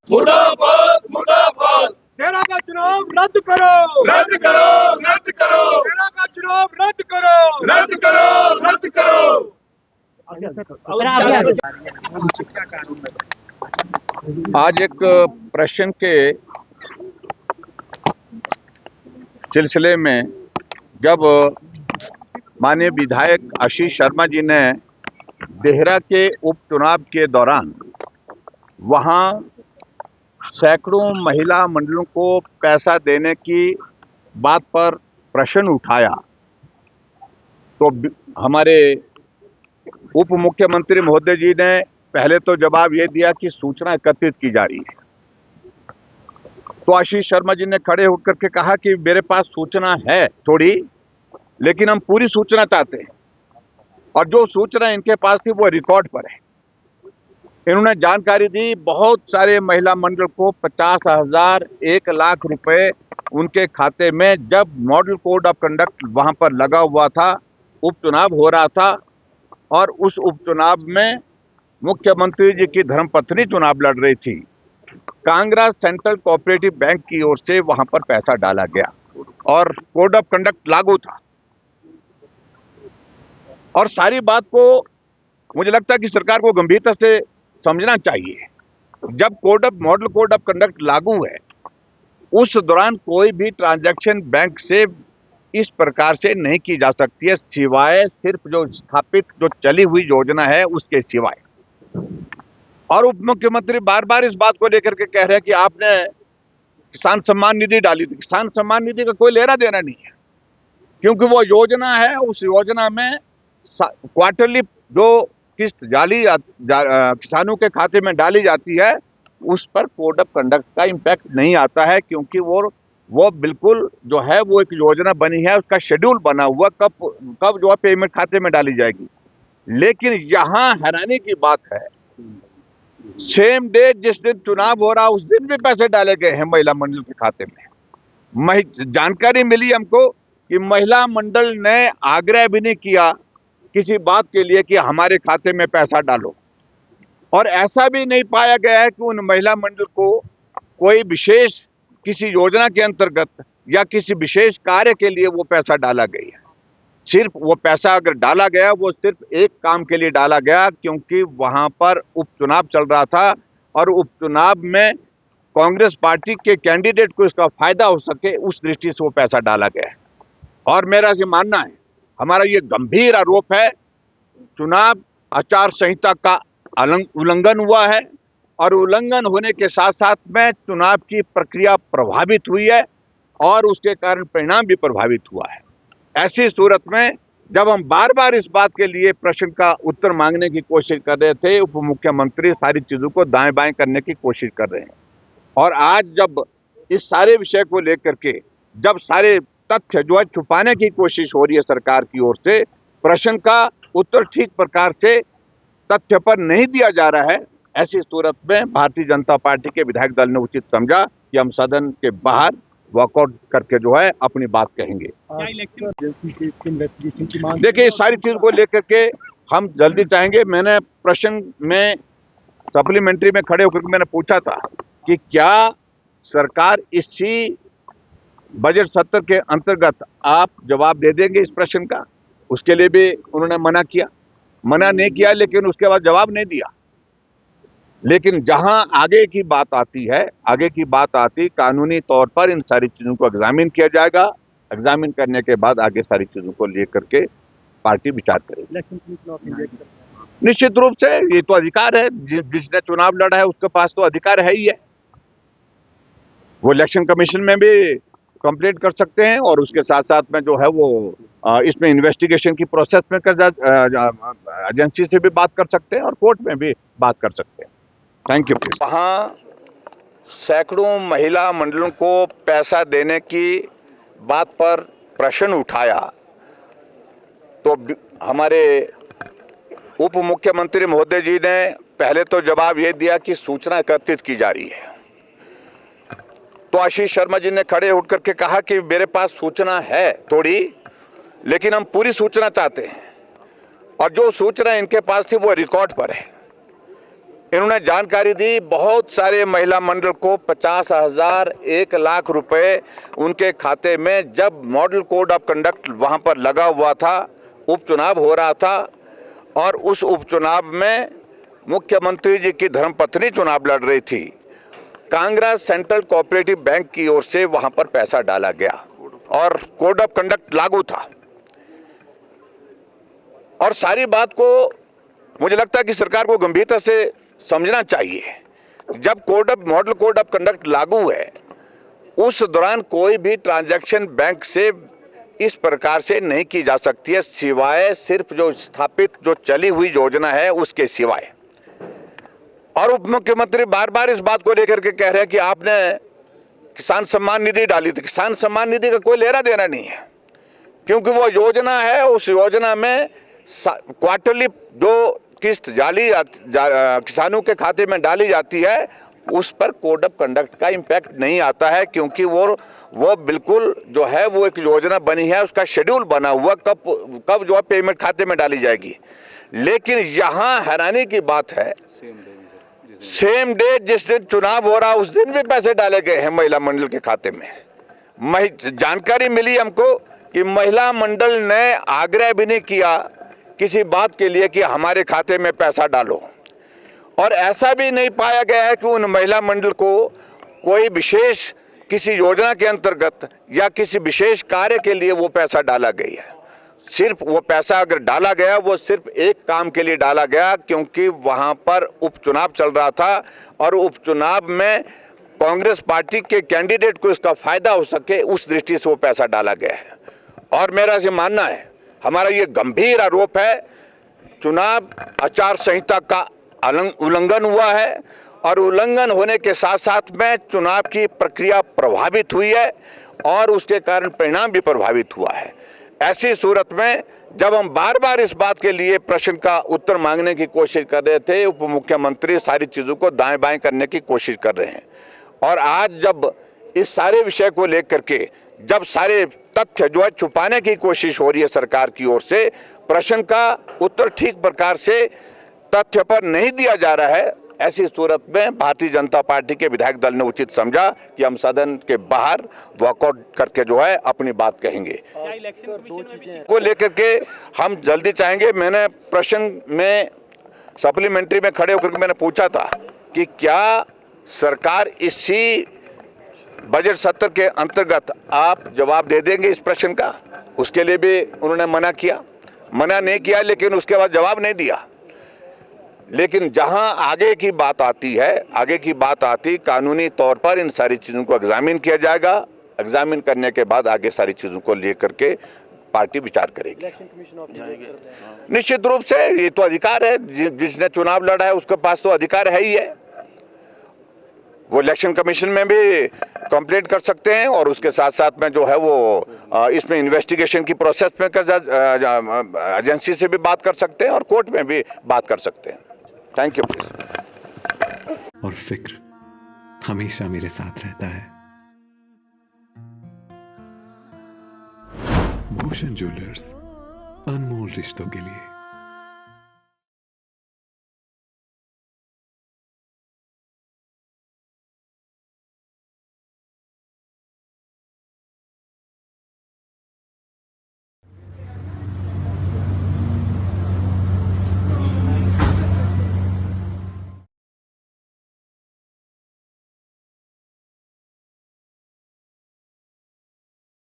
मुर्दाबाद मुर्दाबाद। तेरा का चुनाव रद्द करो, रद्द करो, रद्द करो, तेरा का चुनाव रद्द करो, रद्द करो, रद्द करो। आज एक प्रश्न के सिलसिले में जब माननीय विधायक आशीष शर्मा जी ने देहरा के उपचुनाव के दौरान वहां सैकड़ों महिला मंडलों को पैसा देने की बात पर प्रश्न उठाया तो हमारे उप मुख्यमंत्री महोदय जी ने पहले तो जवाब ये दिया कि सूचना एकत्रित की जा रही है। तो आशीष शर्मा जी ने खड़े होकर के कहा कि मेरे पास सूचना है थोड़ी, लेकिन हम पूरी सूचना चाहते हैं, और जो सूचना इनके पास थी वो रिकॉर्ड पर है। इन्होंने जानकारी दी बहुत सारे महिला मंडल को 50,000 1 लाख रुपए उनके खाते में, जब मॉडल कोड ऑफ कंडक्ट वहां पर लगा हुआ था, उपचुनाव हो रहा था, और उस उपचुनाव में मुख्यमंत्री जी की धर्मपत्नी चुनाव लड़ रही थी। कांगड़ा सेंट्रल कोऑपरेटिव बैंक की ओर से वहां पर पैसा डाला गया और कोड ऑफ कंडक्ट लागू था। और सारी बात को मुझे लगता है कि सरकार को गंभीरता से समझना चाहिए। जब मॉडल कोड ऑफ कंडक्ट लागू है, उस दौरान कोई भी ट्रांजैक्शन बैंक से इस प्रकार से नहीं की जा सकती है, सिवाय सिर्फ जो स्थापित जो चली हुई योजना है उसके सिवाय। और उप मुख्यमंत्री बार बार इस बात को लेकर के कह रहे हैं कि आपने किसान सम्मान निधि डाली थी। किसान सम्मान निधि का कोई लेना देना नहीं है, क्योंकि वो योजना है, उस योजना में क्वार्टरली जो किस्त किसानों के खाते में डाली जाती है, उस पर कोड ऑफ कंडक्ट का इम्पैक्ट नहीं आता है, क्योंकि वो बिल्कुल जो है वो एक योजना बनी है, उसका शेड्यूल बना हुआ कब जो है पेमेंट खाते में डाली जाएगी। लेकिन यहाँ हैरानी की बात है, सेम डे जिस दिन चुनाव हो रहा उस दिन भी पैसे डाले गए हैं महिला मंडल के खाते में। जानकारी मिली हमको कि महिला मंडल ने आग्रह भी नहीं किया किसी बात के लिए कि हमारे खाते में पैसा डालो, और ऐसा भी नहीं पाया गया है कि उन महिला मंडल को कोई विशेष किसी योजना के अंतर्गत या किसी विशेष कार्य के लिए वो पैसा डाला गया है। सिर्फ वो पैसा अगर डाला गया, वो सिर्फ एक काम के लिए डाला गया, क्योंकि वहां पर उपचुनाव चल रहा था और उपचुनाव में कांग्रेस पार्टी के कैंडिडेट को इसका फायदा हो सके, उस दृष्टि से वो पैसा डाला गया है। और मेरा ये मानना है, हमारा ये गंभीर आरोप है, चुनाव आचार संहिता का उल्लंघन हुआ है, और उल्लंघन होने के साथ साथ में चुनाव की प्रक्रिया प्रभावित हुई है और उसके कारण परिणाम भी प्रभावित हुआ है। ऐसी सूरत में जब हम बार बार इस बात के लिए प्रश्न का उत्तर मांगने की कोशिश कर रहे थे, उप मुख्यमंत्री सारी चीजों को दाएं बाएं करने की कोशिश कर रहे हैं। और आज जब इस सारे विषय को लेकर के जब सारे तथ्य जो है छुपाने की कोशिश हो रही है सरकार की ओर से, प्रश्न का उत्तर ठीक प्रकार से तथ्य पर नहीं दिया जा रहा है, ऐसी सूरत में भारतीय जनता पार्टी के विधायक दल ने उचित समझा कि हम सदन के बाहर वॉकआउट करके जो है अपनी बात कहेंगे। देखिए, इस सारी चीज को लेकर के हम जल्दी चाहेंगे। मैंने प्रश्न में सप्लीमेंट्री में खड़े होकर मैंने पूछा था कि क्या सरकार इसी बजट सत्र के अंतर्गत आप जवाब दे देंगे इस प्रश्न का। उसके लिए भी उन्होंने मना नहीं किया, लेकिन उसके बाद जवाब नहीं दिया। लेकिन जहां आगे की बात आती कानूनी तौर पर इन सारी चीजों को एग्जामिन किया जाएगा। एग्जामिन करने के बाद आगे सारी चीजों को लेकर के पार्टी विचार करेगी। निश्चित रूप से ये तो अधिकार है, जिसने चुनाव लड़ा है उसके पास तो अधिकार है ही है। वो इलेक्शन कमीशन में भी कंप्लेंट कर सकते हैं, और उसके साथ साथ में जो है वो इसमें इन्वेस्टिगेशन की प्रोसेस में एजेंसी से भी बात कर सकते हैं और कोर्ट में भी बात कर सकते हैं। Thank you. वहाँ सैकड़ों महिला मंडलों को पैसा देने की बात पर प्रश्न उठाया तो हमारे उप मुख्यमंत्री महोदय जी ने पहले तो जवाब ये दिया कि सूचना एकत्रित की जा रही है। तो आशीष शर्मा जी ने खड़े होकर करके कहा कि मेरे पास सूचना है थोड़ी, लेकिन हम पूरी सूचना चाहते हैं, और जो सूचना इनके पास थी वो रिकॉर्ड पर है। इन्होंने जानकारी दी, बहुत सारे महिला मंडल को 50,000 1 लाख रुपए उनके खाते में, जब मॉडल कोड ऑफ कंडक्ट वहाँ पर लगा हुआ था, उपचुनाव हो रहा था और उस उपचुनाव में मुख्यमंत्री जी की धर्मपत्नी चुनाव लड़ रही थी, कांगड़ा सेंट्रल कोऑपरेटिव बैंक की ओर से वहाँ पर पैसा डाला गया और कोड ऑफ कंडक्ट लागू था। और सारी बात को मुझे लगता है कि सरकार को गंभीरता से समझना चाहिए। जब मॉडल कोड ऑफ कंडक्ट लागू है, उस दौरान कोई भी ट्रांजैक्शन बैंक से इस प्रकार से नहीं की जा सकती है, सिवाय सिर्फ जो स्थापित जो चली हुई योजना है उसके सिवाय। और उप मुख्यमंत्री बार बार इस बात को लेकर के कह रहे हैं कि आपने किसान सम्मान निधि डाली थी। किसान सम्मान निधि का कोई लेना देना नहीं है, क्योंकि वो योजना है, उस योजना में क्वार्टरली जो किस्त किसानों के खाते में डाली जाती है, उस पर कोड ऑफ कंडक्ट का इम्पैक्ट नहीं आता है, क्योंकि वो बिल्कुल जो है वो एक योजना बनी है, उसका शेड्यूल बना हुआ कब जो है पेमेंट खाते में डाली जाएगी। लेकिन यहाँ हैरानी की बात है, सेम डे जिस दिन चुनाव हो रहा उस दिन भी पैसे डाले गए हैं महिला मंडल के खाते में। जानकारी मिली हमको कि महिला मंडल ने आग्रह भी नहीं किया किसी बात के लिए कि हमारे खाते में पैसा डालो, और ऐसा भी नहीं पाया गया है कि उन महिला मंडल को कोई विशेष किसी योजना के अंतर्गत या किसी विशेष कार्य के लिए वो पैसा डाला गया है। सिर्फ वो पैसा अगर डाला गया, वो सिर्फ एक काम के लिए डाला गया, क्योंकि वहाँ पर उपचुनाव चल रहा था और उपचुनाव में कांग्रेस पार्टी के कैंडिडेट को इसका फायदा हो सके, उस दृष्टि से वो पैसा डाला गया है। और मेरा ये मानना है, हमारा ये गंभीर आरोप है, चुनाव आचार संहिता का उल्लंघन हुआ है और उल्लंघन होने के साथ साथ में चुनाव की प्रक्रिया प्रभावित हुई है और उसके कारण परिणाम भी प्रभावित हुआ है। ऐसी सूरत में जब हम बार बार इस बात के लिए प्रश्न का उत्तर मांगने की कोशिश कर रहे थे, उप मुख्यमंत्री सारी चीज़ों को दाएं बाएं करने की कोशिश कर रहे हैं। और आज जब इस सारे विषय को लेकर के जब सारे तथ्य जो है छुपाने की कोशिश हो रही है सरकार की ओर से, प्रश्न का उत्तर ठीक प्रकार से तथ्य पर नहीं दिया जा रहा है, ऐसी सूरत में भारतीय जनता पार्टी के विधायक दल ने उचित समझा कि हम सदन के बाहर वॉकआउट करके जो है अपनी बात कहेंगे। को लेकर के हम जल्दी चाहेंगे। मैंने प्रश्न में सप्लीमेंट्री में खड़े होकर मैंने पूछा था कि क्या सरकार इसी बजट सत्र के अंतर्गत आप जवाब दे देंगे इस प्रश्न का। उसके लिए भी उन्होंने मना नहीं किया, लेकिन उसके बाद जवाब नहीं दिया। लेकिन जहां आगे की बात आती कानूनी तौर पर इन सारी चीज़ों को एग्जामिन किया जाएगा। एग्जामिन करने के बाद आगे सारी चीज़ों को लेकर के पार्टी विचार करेगी। निश्चित रूप से ये तो अधिकार है, जिसने चुनाव लड़ा है उसके पास तो अधिकार है ही है। वो इलेक्शन कमीशन में भी कंप्लेंट कर सकते हैं और उसके साथ साथ में जो है वो इसमें इन्वेस्टिगेशन की प्रोसेस में एजेंसी से भी बात कर सकते हैं और कोर्ट में भी बात कर सकते हैं। Thank you. और फिक्र हमेशा मेरे साथ रहता है। भूषण ज्वेलर्स, अनमोल रिश्तों के लिए।